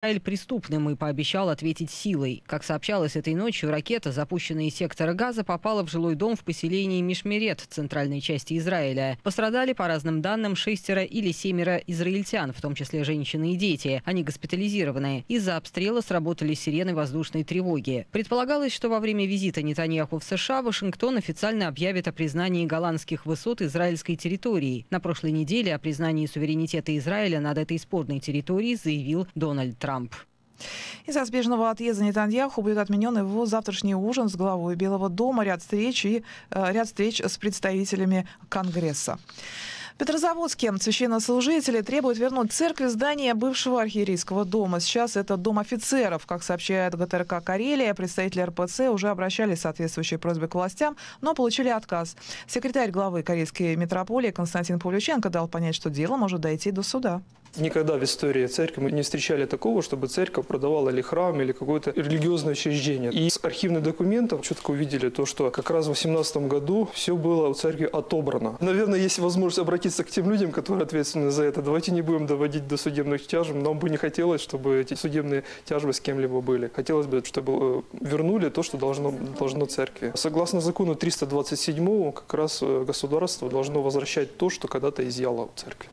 Израиль преступным и пообещал ответить силой. Как сообщалось этой ночью, ракета, запущенная из сектора Газа, попала в жилой дом в поселении Мишмерет, центральной части Израиля. Пострадали, по разным данным, 6 или 7 израильтян, в том числе женщины и дети. Они госпитализированы. Из-за обстрела сработали сирены воздушной тревоги. Предполагалось, что во время визита Нетаньяху в США Вашингтон официально объявит о признании голландских высот израильской территории. На прошлой неделе о признании суверенитета Израиля над этой спорной территорией заявил Дональд Трамп. Из-за спешного отъезда Нетаньяху будет отменен его завтрашний ужин с главой Белого дома, ряд встреч с представителями Конгресса. В Петрозаводске священнослужители требуют вернуть церкви в здание бывшего архиерейского дома. Сейчас это дом офицеров. Как сообщает ГТРК «Карелия», представители РПЦ уже обращались с соответствующей просьбой к властям, но получили отказ. Секретарь главы Карельской митрополии Константин Павлюченко дал понять, что дело может дойти до суда. Никогда в истории церкви мы не встречали такого, чтобы церковь продавала или храм, или какое-то религиозное учреждение. И из архивных документов четко увидели то, что как раз в 2018 году все было у церкви отобрано. Наверное, есть возможность обратиться к тем людям, которые ответственны за это. Давайте не будем доводить до судебных тяжб. Нам бы не хотелось, чтобы эти судебные тяжбы с кем-либо были. Хотелось бы, чтобы вернули то, что должно церкви. Согласно закону 327, как раз государство должно возвращать то, что когда-то изъяло у церкви.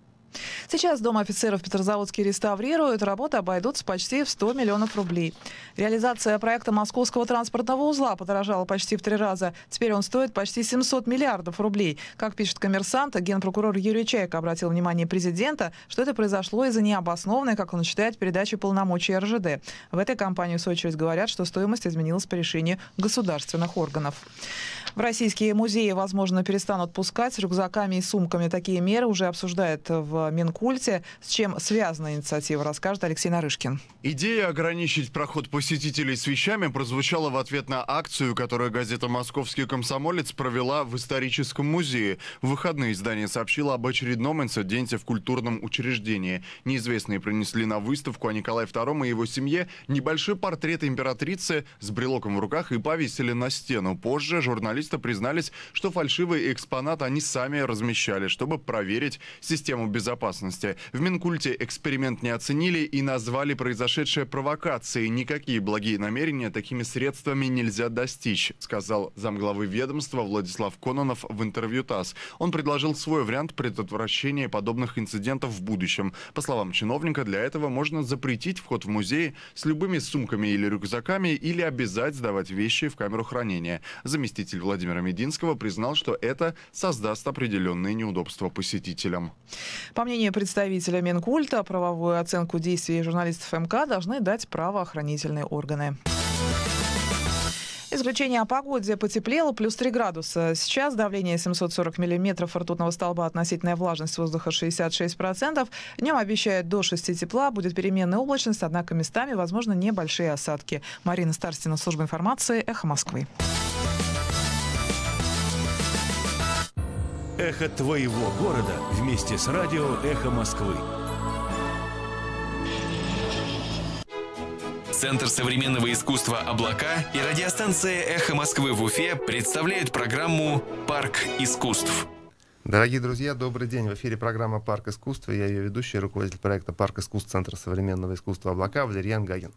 Сейчас Дом офицеров в Петрозаводске реставрируют. Работы обойдутся почти в 100 миллионов рублей. Реализация проекта Московского транспортного узла подорожала почти в 3 раза. Теперь он стоит почти 700 миллиардов рублей. Как пишет «Коммерсант», генпрокурор Юрий Чайка обратил внимание президента, что это произошло из-за необоснованной, как он считает, передачи полномочий РЖД. В этой компании, в свою очередь, говорят, что стоимость изменилась по решению государственных органов. В российские музеи, возможно, перестанут пускать с рюкзаками и сумками. Такие меры уже обсуждают в Минкульте. С чем связана инициатива, расскажет Алексей Нарышкин. Идея ограничить проход посетителей с вещами прозвучала в ответ на акцию, которую газета «Московский комсомолец» провела в историческом музее. В выходные издание сообщило об очередном инциденте в культурном учреждении. Неизвестные принесли на выставку о Николае II и его семье небольшой портрет императрицы с брелоком в руках и повесили на стену. Позже журналисты признались, что фальшивый экспонат они сами размещали, чтобы проверить систему безопасности. В Минкульте эксперимент не оценили и назвали произошедшее провокацией. Никакие благие намерения такими средствами нельзя достичь, сказал замглавы ведомства Владислав Кононов в интервью ТАСС. Он предложил свой вариант предотвращения подобных инцидентов в будущем. По словам чиновника, для этого можно запретить вход в музей с любыми сумками или рюкзаками или обязать сдавать вещи в камеру хранения. Заместитель Владимира Мединского признал, что это создаст определенные неудобства посетителям. По мнению представителя Минкульта, правовую оценку действий журналистов МК должны дать правоохранительные органы. Исключение о погоде: потеплело, плюс 3 градуса. Сейчас давление 740 миллиметров ртутного столба, относительная влажность воздуха 66%. Днем обещают до 6 тепла, будет переменная облачность, однако местами возможны небольшие осадки. Марина Старстина, служба информации, Эхо Москвы. Эхо твоего города вместе с радио «Эхо Москвы». Центр современного искусства «Облака» и радиостанция «Эхо Москвы» в Уфе представляют программу «Парк искусств». Дорогие друзья, добрый день. В эфире программа «Парк искусства». Я ее ведущий, руководитель проекта «Парк искусств» Центра современного искусства «Облака» Валерьян Гагин.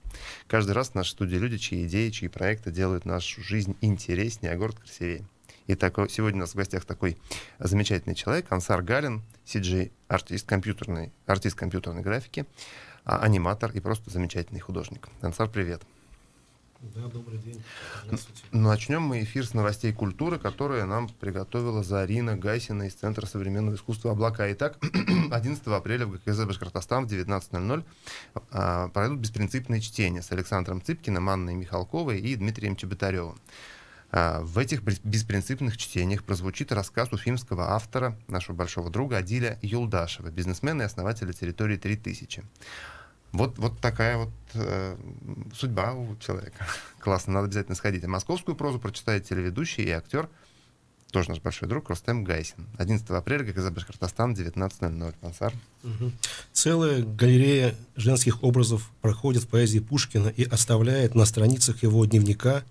Каждый раз в нашей студии люди, чьи идеи, чьи проекты делают нашу жизнь интереснее, а город красивее. И сегодня у нас в гостях такой замечательный человек, Ансар Галин, CG-артист, артист компьютерной графики, аниматор и просто замечательный художник. Ансар, привет. Да, добрый день. Здравствуйте. Начнем мы эфир с новостей культуры, которые нам приготовила Зарина Гайсина из Центра современного искусства «Облака». Итак, 11 апреля в ГКЗ «Башкортостан» в 19:00 пройдут беспринципные чтения с Александром Цыпкиным, Анной Михалковой и Дмитрием Чеботаревым. В этих беспринципных чтениях прозвучит рассказ уфимского автора, нашего большого друга Адиля Юлдашева, бизнесмена и основателя территории 3000. Вот такая вот судьба у человека. Классно, надо обязательно сходить. А московскую прозу прочитает телеведущий и актер, тоже наш большой друг, Рустем Гайсин. 11 апреля, ГКЗ «Башкортостан», 19:00. Ансар. Целая галерея женских образов проходит в поэзии Пушкина и оставляет на страницах его дневника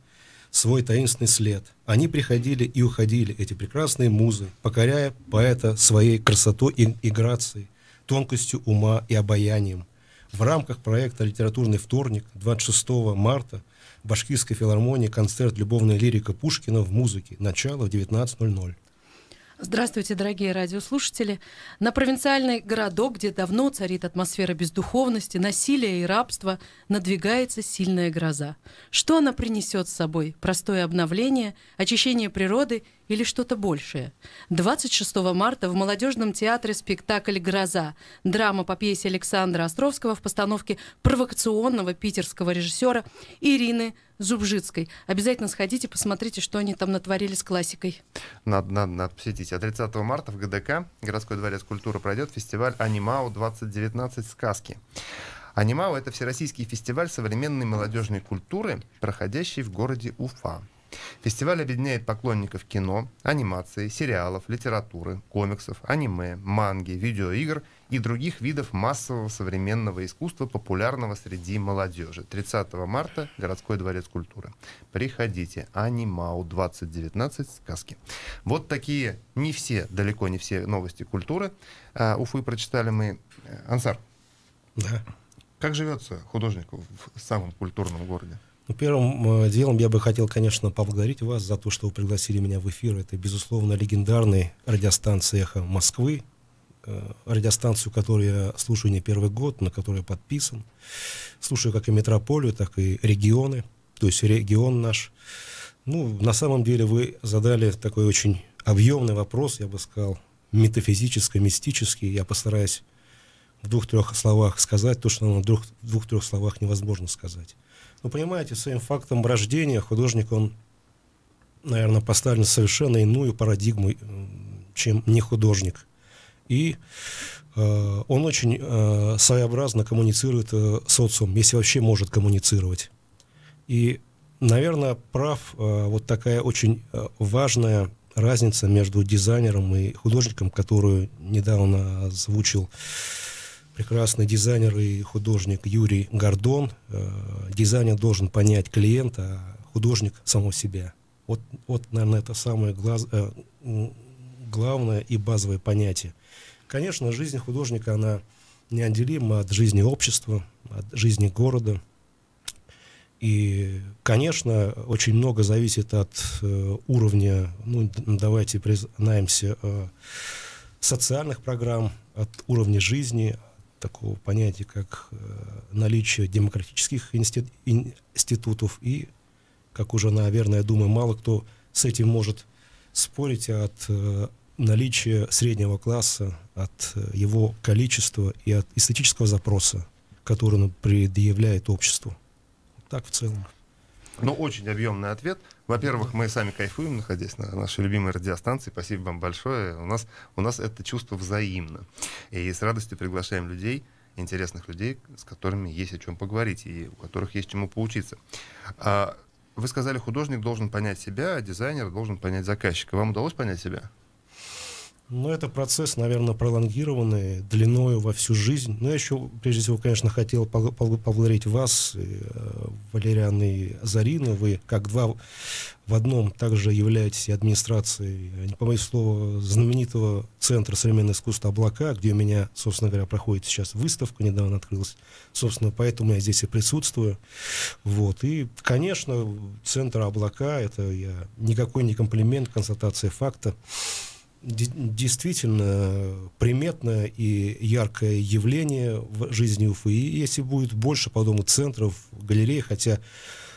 свой таинственный след. Они приходили и уходили, эти прекрасные музы, покоряя поэта своей красотой и грацией, тонкостью ума и обаянием. В рамках проекта «Литературный вторник» 26 марта в Башкирской филармонии концерт «Любовная лирика» Пушкина в музыке. Начало в 19:00. Здравствуйте, дорогие радиослушатели. На провинциальный городок, где давно царит атмосфера бездуховности, насилия и рабства, надвигается сильная гроза. Что она принесет с собой? Простое обновление, очищение природы или что-то большее? 26 марта в молодежном театре спектакль «Гроза». Драма по пьесе Александра Островского в постановке провокационного питерского режиссера Ирины Зубжицкой. Обязательно сходите, посмотрите, что они там натворили с классикой. Надо посетить. А 30 марта в ГДК, Городской дворец культуры, пройдет фестиваль «Анимау-2019. Сказки». «Анимау» — это всероссийский фестиваль современной молодежной культуры, проходящий в городе Уфа. Фестиваль объединяет поклонников кино, анимации, сериалов, литературы, комиксов, аниме, манги, видеоигр и других видов массового современного искусства, популярного среди молодежи. 30 марта Городской дворец культуры. Приходите. «Анимау-2019. Сказки». Вот такие далеко не все новости культуры Уфы прочитали мы. Ансар, Да. как живется художнику в самом культурном городе? Первым делом я бы хотел, конечно, поблагодарить вас за то, что вы пригласили меня в эфир. Это, безусловно, легендарная радиостанция «Эхо Москвы», радиостанцию, которую я слушаю не первый год, на которую я подписан. Слушаю как и метрополию, так и регионы, то есть регион наш. На самом деле вы задали такой очень объемный вопрос, я бы сказал, метафизический, мистический. Я постараюсь в 2-3 словах сказать то, что в 2-3 словах невозможно сказать. Понимаете, своим фактом рождения художник, он, наверное, поставлен в совершенно иную парадигму, чем не художник. И он очень своеобразно коммуницирует с социумом, если вообще может коммуницировать. И, наверное, прав вот такая очень важная разница между дизайнером и художником, которую недавно озвучил прекрасный дизайнер и художник Юрий Гордон. Дизайнер должен понять клиента, а художник самого себя. Вот, наверное, это самое главное и базовое понятие. Конечно, жизнь художника, она неотделима от жизни общества, от жизни города. И, конечно, очень много зависит от уровня, давайте признаемся, социальных программ, от уровня жизни, такого понятия, как наличие демократических институтов и, как уже, наверное, я думаю, мало кто с этим может спорить, от наличия среднего класса, от его количества и от эстетического запроса, который он предъявляет обществу. Так в целом. Очень объемный ответ. Во-первых, мы сами кайфуем, находясь на нашей любимой радиостанции. Спасибо вам большое. У нас это чувство взаимно. И с радостью приглашаем людей, интересных людей, с которыми есть о чем поговорить и у которых есть чему поучиться. Вы сказали, художник должен понять себя, а дизайнер должен понять заказчика. Вам удалось понять себя? Это процесс, наверное, пролонгированный, длиною во всю жизнь. Но я еще, прежде всего, конечно, хотел поблагодарить вас, Валериан и Зарину. Вы, как два в одном, также являетесь администрацией, не побоюсь слова, знаменитого Центра современного искусства «Облака», где у меня, собственно говоря, проходит сейчас выставка, недавно открылась. Собственно, поэтому я здесь и присутствую. И, конечно, Центр «Облака» — это никакой не комплимент, констатация факта. Действительно приметное и яркое явление в жизни Уфы. И если будет больше подобных центров, галерей, хотя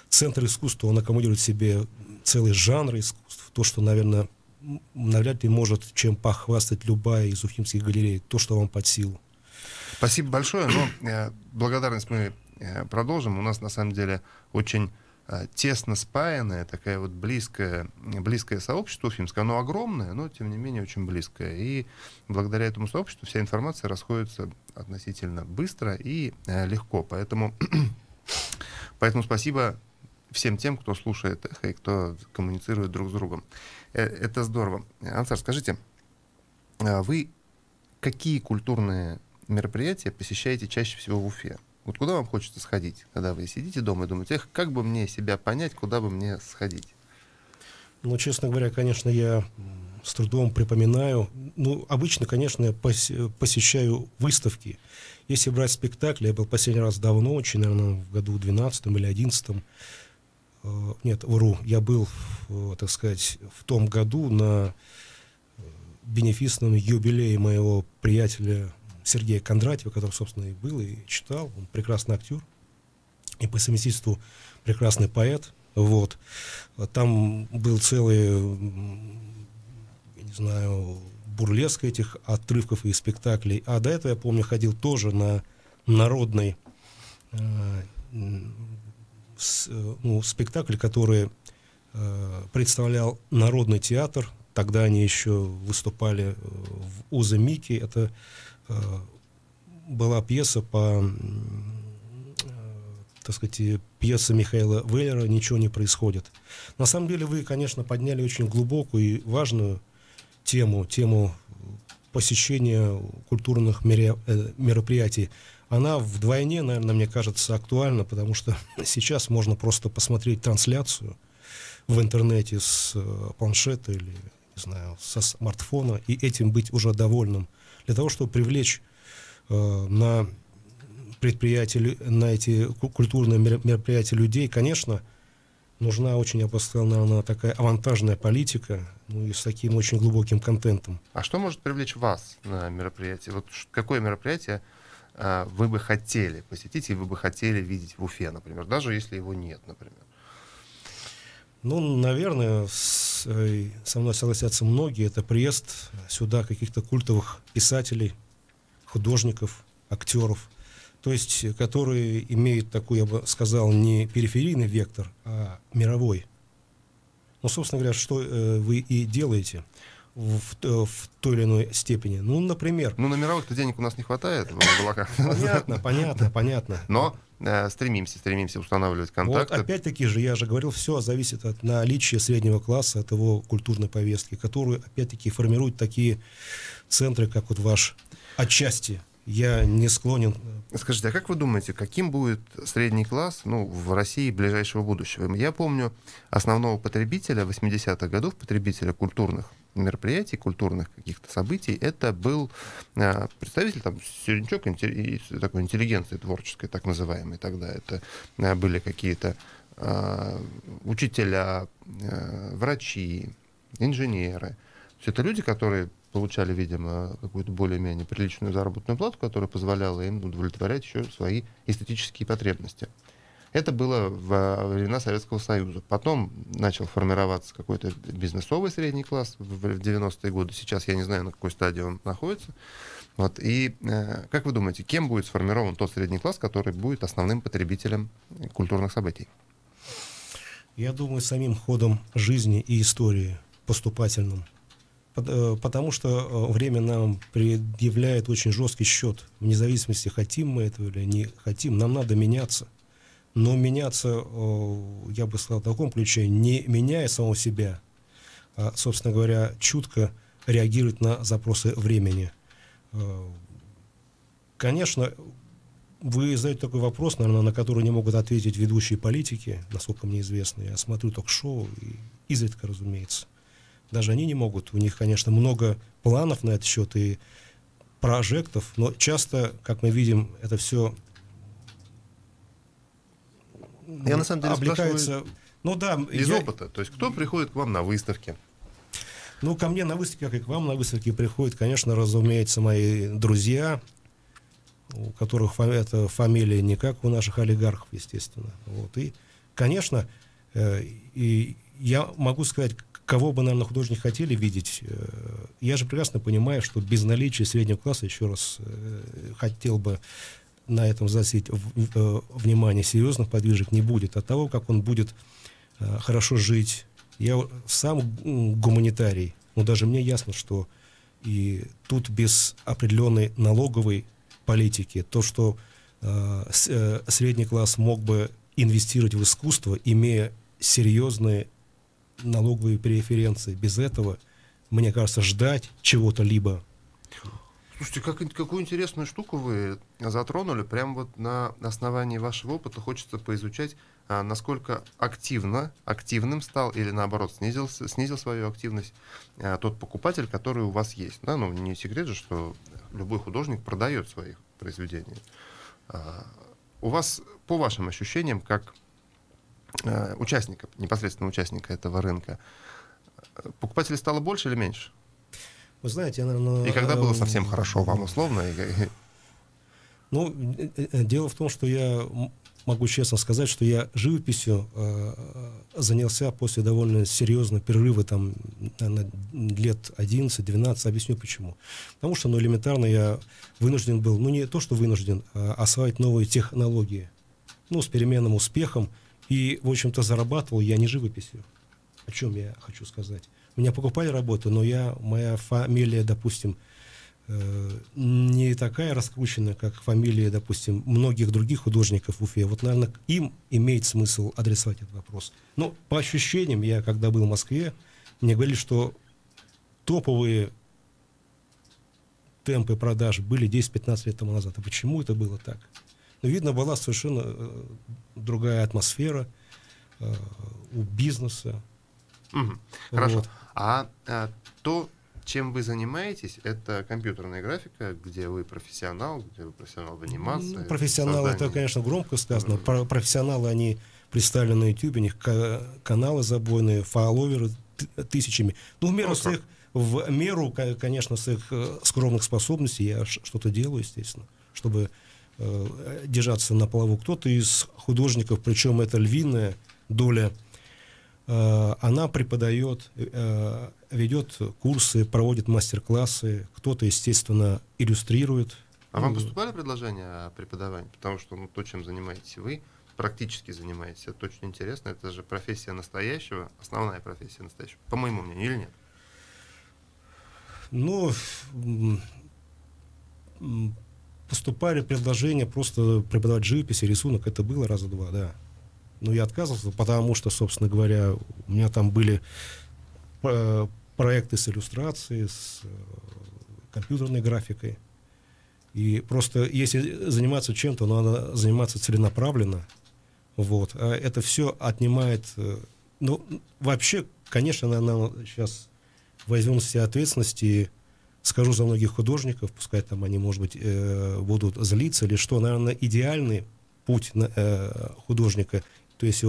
Центр искусства, он аккумулирует в себе целый жанр искусств, то, что, наверное, навряд ли может чем похвастать любая из уфимских галерей, то, что вам под силу. Спасибо большое, но благодарность мы продолжим. У нас, на самом деле, очень тесно спаянное, такое близкое сообщество уфимское. Оно огромное, но, тем не менее, очень близкое. И благодаря этому сообществу вся информация расходится относительно быстро и легко. Поэтому спасибо всем тем, кто слушает «Эхо» и кто коммуницирует друг с другом. Это здорово. Ансар, скажите, вы какие культурные мероприятия посещаете чаще всего в Уфе? Куда вам хочется сходить, когда вы сидите дома и думаете, как бы мне себя понять, куда бы мне сходить? Честно говоря, конечно, я с трудом припоминаю. Ну, обычно, конечно, я посещаю выставки. Если брать спектакли, я был последний раз давно, очень, наверное, в году 12 или 11. Нет, вру. Я был, так сказать, в том году на бенефисном юбилее моего приятеля Сергея Кондратьева, который, собственно, и был, и читал. Он прекрасный актер и по совместительству прекрасный поэт. Вот. Там был целый, я не знаю, бурлеск этих отрывков и спектаклей. А до этого, я помню, ходил тоже на народный спектакль, который представлял Народный театр. Тогда они еще выступали в Узо Мики. Это была пьеса по, так сказать, пьеса Михаила Веллера «Ничего не происходит». На самом деле вы, конечно, подняли очень глубокую и важную тему посещения культурных мероприятий. Она вдвойне, наверное, мне кажется, актуальна, потому что сейчас можно просто посмотреть трансляцию в интернете с планшета или, не знаю, со смартфона, и этим быть уже довольным. Для того, чтобы привлечь на предприятия, на эти культурные мероприятия людей, конечно, нужна очень, я бы сказал, наверное, такая авантажная политика, ну и с таким очень глубоким контентом. А что может привлечь вас на мероприятие? Вот какое мероприятие вы бы хотели посетить и вы бы хотели видеть в Уфе, например, даже если его нет, например? Ну, наверное, со мной согласятся многие. Это приезд сюда каких-то культовых писателей, художников, актеров, то есть которые имеют такой, я бы сказал, не периферийный вектор, а мировой. Ну, собственно говоря, что вы и делаете в той или иной степени. Ну, например... Ну, на мировых-то денег у нас не хватает. Понятно. Но стремимся устанавливать контакты. Вот опять-таки же, я же говорил, все зависит от наличия среднего класса, от его культурной повестки, которую, опять-таки, формируют такие центры, как вот ваш. Отчасти я не склонен... Скажите, а как вы думаете, каким будет средний класс в России ближайшего будущего? Я помню основного потребителя 80-х годов, потребителя культурных мероприятий, культурных каких-то событий, это был представитель середнячок такой интеллигенции творческой, так называемой тогда. Это были какие-то учителя, врачи, инженеры. Все это люди, которые получали, видимо, какую-то более-менее приличную заработную плату, которая позволяла им удовлетворять еще свои эстетические потребности. Это было во времена Советского Союза. Потом начал формироваться какой-то бизнесовый средний класс в 90-е годы. Сейчас я не знаю, на какой стадии он находится. Вот. И как вы думаете, кем будет сформирован тот средний класс, который будет основным потребителем культурных событий? Я думаю, самим ходом жизни и истории поступательным. Потому что время нам предъявляет очень жесткий счет. Вне зависимости, хотим мы этого или не хотим, нам надо меняться. Но меняться, я бы сказал, в таком ключе, не меняя самого себя, а, собственно говоря, чутко реагировать на запросы времени. Конечно, вы задаете такой вопрос, наверное, на который не могут ответить ведущие политики, насколько мне известно. Я смотрю ток-шоу, и изредка, разумеется. Даже они не могут. У них, конечно, много планов на этот счет и прожектов, но часто, как мы видим, это все я на самом деле облекается из опыта. То есть кто приходит к вам на выставки? Ну, ко мне на выставке, как и к вам на выставке, приходят, конечно, разумеется, мои друзья, у которых эта фамилия не как у наших олигархов, естественно. Вот. И, конечно, и я могу сказать, кого бы, наверное, художники хотели видеть. Я же прекрасно понимаю, что без наличия среднего класса, еще раз хотел бы на этом заострить внимание, серьезных подвижек не будет. От того, как он будет хорошо жить. Я сам гуманитарий, но даже мне ясно, что и тут без определенной налоговой политики, то, что средний класс мог бы инвестировать в искусство, имея серьезные налоговые преференции, без этого, мне кажется, ждать чего-то либо Слушайте, какую интересную штуку вы затронули. Прямо вот на основании вашего опыта хочется поизучать, насколько активным стал или наоборот снизил свою активность тот покупатель, который у вас есть. Да? Ну, не секрет же, что любой художник продает свои произведения. У вас, по вашим ощущениям, как участника, непосредственно участника этого рынка, покупателей стало больше или меньше? Вы знаете, я, наверное... И когда было совсем хорошо, вам условно? Ну, дело в том, что я могу честно сказать, что я живописью занялся после довольно серьезного перерыва, там, лет 11-12, объясню почему. Потому что, ну, элементарно я вынужден был, ну, не то, что вынужден, а осваивать новые технологии, ну, с переменным успехом, и, в общем-то, зарабатывал я не живописью. О чем я хочу сказать? Меня покупали работу, но моя фамилия, допустим, не такая раскрученная, как фамилия, допустим, многих других художников в Уфе. Вот, наверное, им имеет смысл адресовать этот вопрос. Но по ощущениям, я когда был в Москве, мне говорили, что топовые темпы продаж были 10-15 лет тому назад. А почему это было так? Ну, видно, была совершенно другая атмосфера у бизнеса. Хорошо. Вот. А то, чем вы занимаетесь, это компьютерная графика, где вы профессионал в анимации. Ну, профессионалы, это, конечно, громко сказано. Профессионалы, они представлены на YouTube, у них каналы забойные, фолловеры тысячами. Ну, в меру, конечно, своих скромных способностей я что-то делаю, естественно, чтобы держаться на плаву. Кто-то из художников, причем это львиная доля, она преподает, ведет курсы, проводит мастер-классы, кто-то, естественно, иллюстрирует. А вам поступали предложения о преподавании? Потому что то, чем занимаетесь вы, практически занимаетесь, это очень интересно. Это же профессия настоящего, основная профессия настоящего, по моему мнению, или нет? Ну, поступали предложения просто преподавать живопись и рисунок, это было раза два, да. Но я отказывался, потому что, собственно говоря, у меня там были проекты с иллюстрацией, с компьютерной графикой. И просто если заниматься чем-то, надо заниматься целенаправленно. Вот. А это все отнимает... Ну, вообще, конечно, наверное, сейчас возьмем на себя ответственность и скажу за многих художников, пускай там они, может быть, будут злиться или что. Наверное, идеальный путь художника, то есть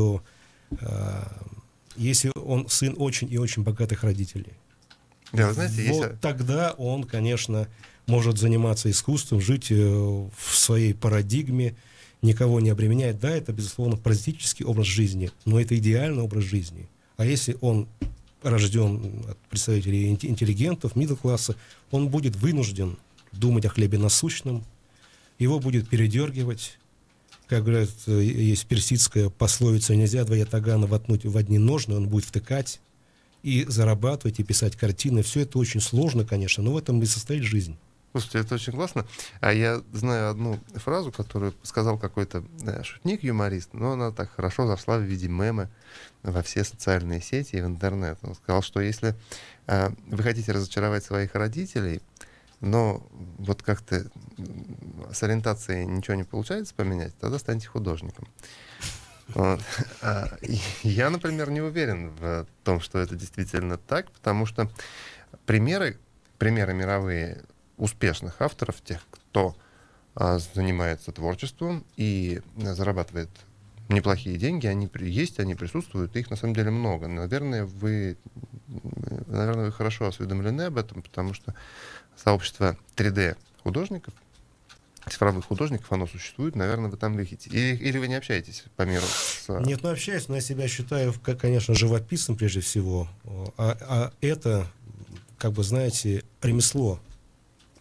если он сын очень и очень богатых родителей, да, вы знаете, вот тогда он, конечно, может заниматься искусством, жить в своей парадигме, никого не обременяет. Да, это, безусловно, паразитический образ жизни, но это идеальный образ жизни. А если он рожден от представителей интеллигентов, мидл-класса, он будет вынужден думать о хлебе насущном, его будет передергивать. Как говорят, есть персидская пословица: нельзя два ятагана воткнуть в одни ножны, он будет втыкать и зарабатывать, и писать картины. Все это очень сложно, конечно, но в этом и состоит жизнь. Слушайте, это очень классно. А я знаю одну фразу, которую сказал какой-то шутник-юморист, но она так хорошо зашла в виде мема во все социальные сети и в интернет. Он сказал, что если вы хотите разочаровать своих родителей, но вот как-то с ориентацией ничего не получается поменять, тогда станьте художником. Вот. Я, например, не уверен в том, что это действительно так, потому что примеры мировые успешных авторов, тех, кто занимается творчеством и зарабатывает неплохие деньги, они есть, они присутствуют, их на самом деле много. Наверное, вы хорошо осведомлены об этом, потому что сообщество 3D-художников, цифровых художников, оно существует, наверное, вы там видите. Или вы не общаетесь по миру? Нет, ну общаюсь, но я себя считаю, конечно, живописцем прежде всего. А это, как бы, знаете, ремесло,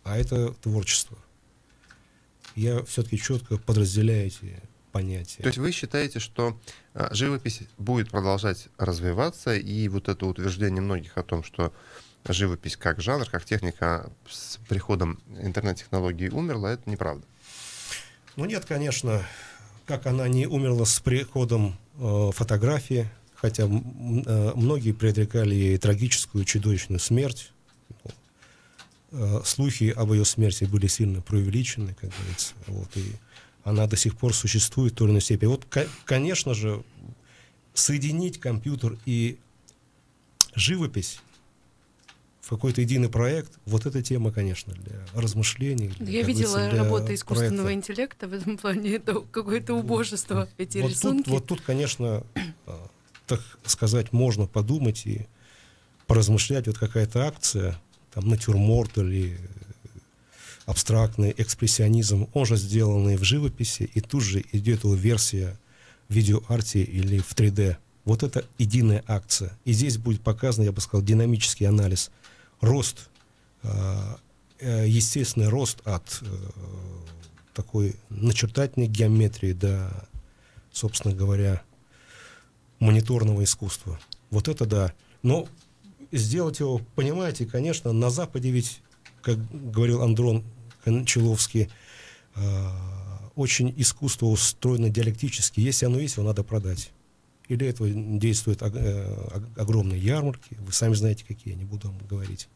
а это творчество. Я все-таки четко подразделяю эти понятия. То есть вы считаете, что живопись будет продолжать развиваться, и вот это утверждение многих о том, что живопись как жанр, как техника с приходом интернет-технологий умерла, это неправда? Ну нет, конечно, как она не умерла с приходом фотографии, хотя многие предрекали ей трагическую, чудовищную смерть. слухи об ее смерти были сильно преувеличены, как говорится. Вот, и она до сих пор существует в той или иной степени. Вот, конечно же, соединить компьютер и живопись в какой-то единый проект, вот эта тема, конечно, для размышлений. Я видела работы искусственного интеллекта в этом плане, это какое-то убожество, эти вот рисунки. Вот тут, конечно, так сказать, можно подумать и поразмышлять, вот какая-то акция, там, натюрморт или абстрактный экспрессионизм, он же сделанный в живописи, и тут же идет его версия в видеоарте или в 3D. Вот это единая акция. И здесь будет показан, я бы сказал, динамический анализ. Рост, естественный рост от такой начертательной геометрии до, собственно говоря, мониторного искусства. Вот это да. Но сделать его, понимаете, конечно, на Западе ведь, как говорил Андрон Кончаловский, очень искусство устроено диалектически. Если оно есть, его надо продать. И для этого действуют огромные ярмарки. Вы сами знаете, какие, я не буду вам говорить.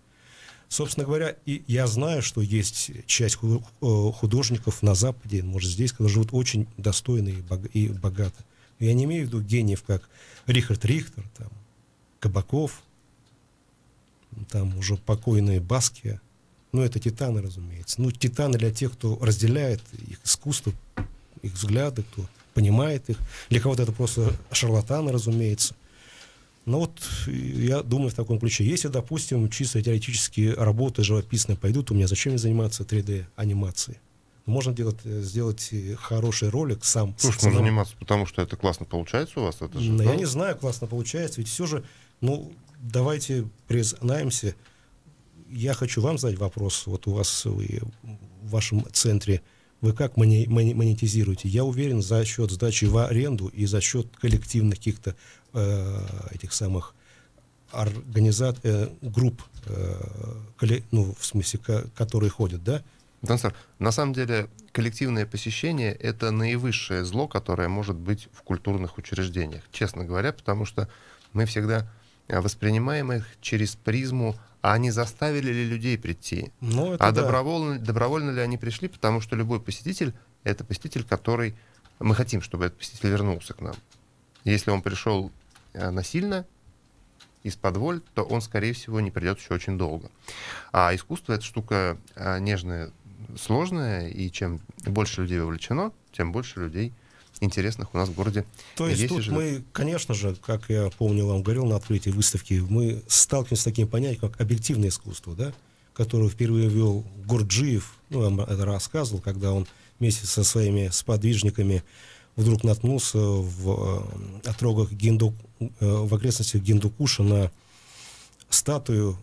Собственно говоря, и я знаю, что есть часть художников на Западе, может, здесь, которые живут очень достойно и богато. Я не имею в виду гениев, как Рихард Рихтер, там, Кабаков, там уже покойные Баския. Ну, это титаны, разумеется. Ну, титаны для тех, кто разделяет их искусство, их взгляды, кто понимает их. Для кого-то это просто шарлатаны, разумеется. Но вот я думаю в таком ключе. Если, допустим, чисто теоретические работы живописные пойдут, у меня зачем мне заниматься 3D-анимацией? Можно сделать хороший ролик сам. Слушай, можно заниматься, потому что это классно получается у вас? Это же, я не знаю, классно получается. Ведь все же, ну, давайте признаемся. Я хочу вам задать вопрос. Вот у вас, в вашем центре, вы как монетизируете? Я уверен, за счет сдачи в аренду и за счет коллективных каких-то этих самых групп, ну, в смысле, которые ходят, да? На самом деле, коллективное посещение — это наивысшее зло, которое может быть в культурных учреждениях, честно говоря, потому что мы всегда воспринимаем их через призму, а не заставили ли людей прийти, добровольно ли они пришли, потому что любой посетитель — это посетитель, который... Мы хотим, чтобы этот посетитель вернулся к нам. Если он пришел насильно, из-под воль, то он, скорее всего, не придет еще очень долго. А искусство — это штука нежная, сложная, и чем больше людей вовлечено, тем больше людей интересных у нас в городе. То есть тут мы, конечно же, как я помню, вам говорил на открытии выставки, мы сталкиваемся с таким понятием, как объективное искусство, да, которое впервые ввел Гурджиев, ну, я вам это рассказывал, когда он вместе со своими сподвижниками вдруг наткнулся в отрогах в окрестностях Гиндукуша на статую,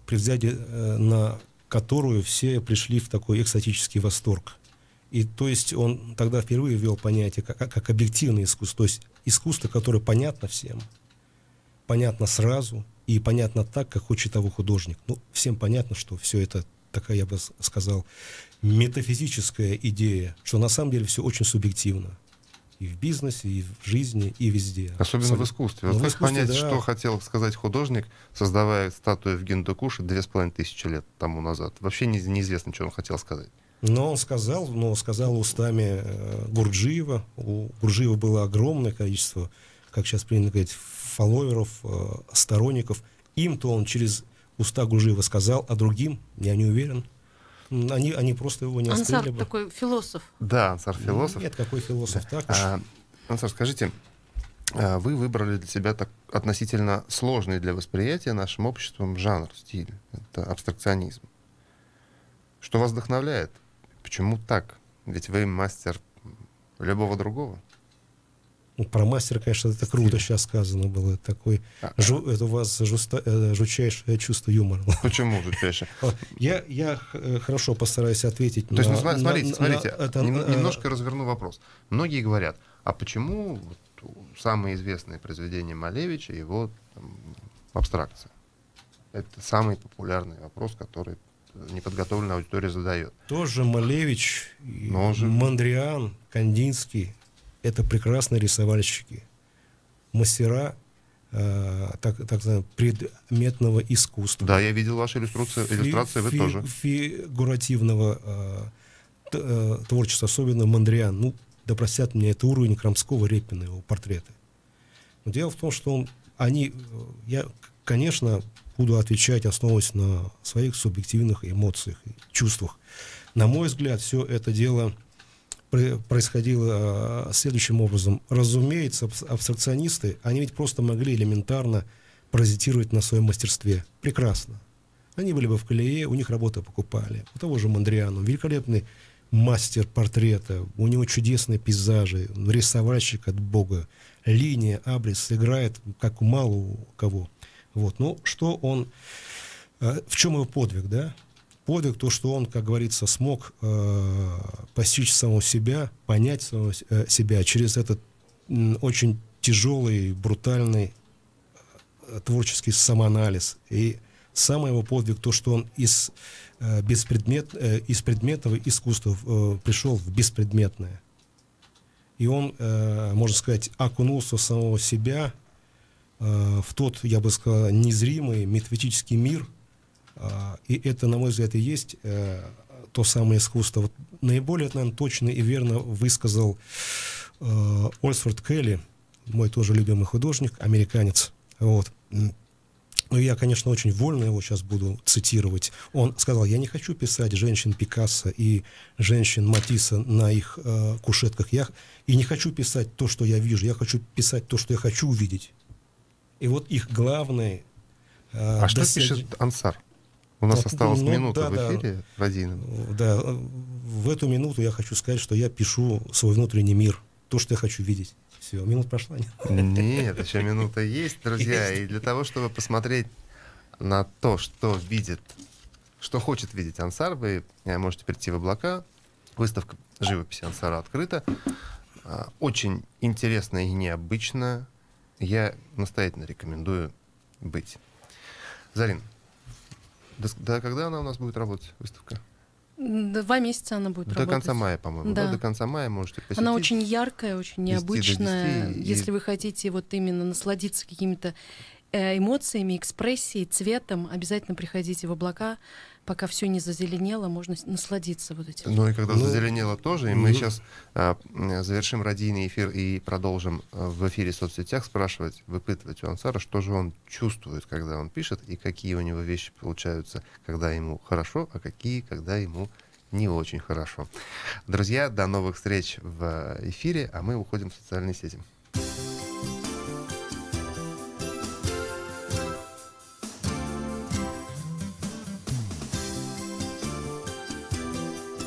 при взгляде на которую все пришли в такой экстатический восторг. И то есть он тогда впервые ввел понятие как объективное искусство, то есть искусство, которое понятно всем, понятно сразу и понятно так, как хочет того художник. Ну, всем понятно, что все это такая, я бы сказал, метафизическая идея, что на самом деле все очень субъективно. И в бизнесе, и в жизни, и везде. Особенно в искусстве. Вот как понять, да, что хотел сказать художник, создавая статую в Гиндукуше 2500 лет тому назад? Вообще неизвестно, что он хотел сказать. Но он сказал устами Гурджиева. У Гурджиева было огромное количество, как сейчас принято говорить, фолловеров, сторонников. Им-то он через уста Гурджиева сказал, а другим, я не уверен. Они просто его не Ансар острели бы. Такой философ. Да, Ансар философ. Нет, какой философ, да. Так уж. Ансар, скажите, вы выбрали для себя так относительно сложный для восприятия нашим обществом жанр, стиль. Это абстракционизм. Что вас вдохновляет? Почему так? Ведь вы мастер любого другого. Ну, про мастера, конечно, это круто сейчас сказано было. Это у вас жутчайшее чувство юмора. Почему жутчайшее? Я хорошо постараюсь ответить. То есть, смотрите, немножко разверну вопрос. Многие говорят, а почему самые известные произведения Малевича его абстракция? Это самый популярный вопрос, который неподготовленная аудитория задает. Тоже Малевич, Мондриан, Кандинский — это прекрасные рисовальщики, мастера так называемого предметного искусства. Да, я видел ваши иллюстрации, вы тоже. Фигуративного творчества, особенно Мондриан. Ну, да простят меня, это уровень Крамского, Репина, его портреты. Но дело в том, что я, конечно, буду отвечать, основываясь на своих субъективных эмоциях и чувствах. На мой взгляд, все это дело происходило следующим образом. Разумеется, абстракционисты, они ведь просто могли элементарно паразитировать на своем мастерстве. Прекрасно. Они были бы в колее, у них работы покупали. У того же Мондриана, великолепный мастер портрета, у него чудесные пейзажи, рисовальщик от бога, линия, абрис играет, как мало у кого. Вот. Ну, что он... В чем его подвиг, да? Подвиг то, что он, как говорится, смог постичь самого себя, понять самого себя через этот очень тяжелый, брутальный творческий самоанализ. И самый его подвиг то, что он из предметного искусства пришел в беспредметное. И он, можно сказать, окунулся в самого себя в тот, я бы сказал, незримый метафизический мир. И это, на мой взгляд, и есть то самое искусство. Вот наиболее, наверное, точно и верно высказал Ольсворт Келли, мой тоже любимый художник, американец. Вот. Но я, конечно, очень вольно его сейчас буду цитировать. Он сказал: я не хочу писать женщин Пикассо и женщин Матисса на их кушетках. И не хочу писать то, что я вижу. Я хочу писать то, что я хочу увидеть. И вот их главное... А что пишет Ансар? У нас осталась минута в эфире, радийном. Да, в эту минуту я хочу сказать, что я пишу свой внутренний мир, то, что я хочу видеть. Все, минута прошла. Нет, еще минута есть, друзья. И для того, чтобы посмотреть на то, что хочет видеть Ансар, вы можете прийти в облака. Выставка живописи Ансара открыта. Очень интересно и необычно. Я настоятельно рекомендую быть. Зарин, до когда она у нас будет работать, выставка? 2 месяца она будет работать. До конца мая, по-моему. Да. До конца мая можете посетить. Она очень яркая, очень необычная. 10, если вы хотите вот именно насладиться какими-то эмоциями, экспрессией, цветом, обязательно приходите в облака. Пока все не зазеленело, можно насладиться вот этим. Ну и когда зазеленело тоже, и мы сейчас завершим радийный эфир и продолжим в эфире в соцсетях спрашивать, выпытывать у Ансара, что же он чувствует, когда он пишет, и какие у него вещи получаются, когда ему хорошо, а какие, когда ему не очень хорошо. Друзья, до новых встреч в эфире, а мы уходим в социальные сети.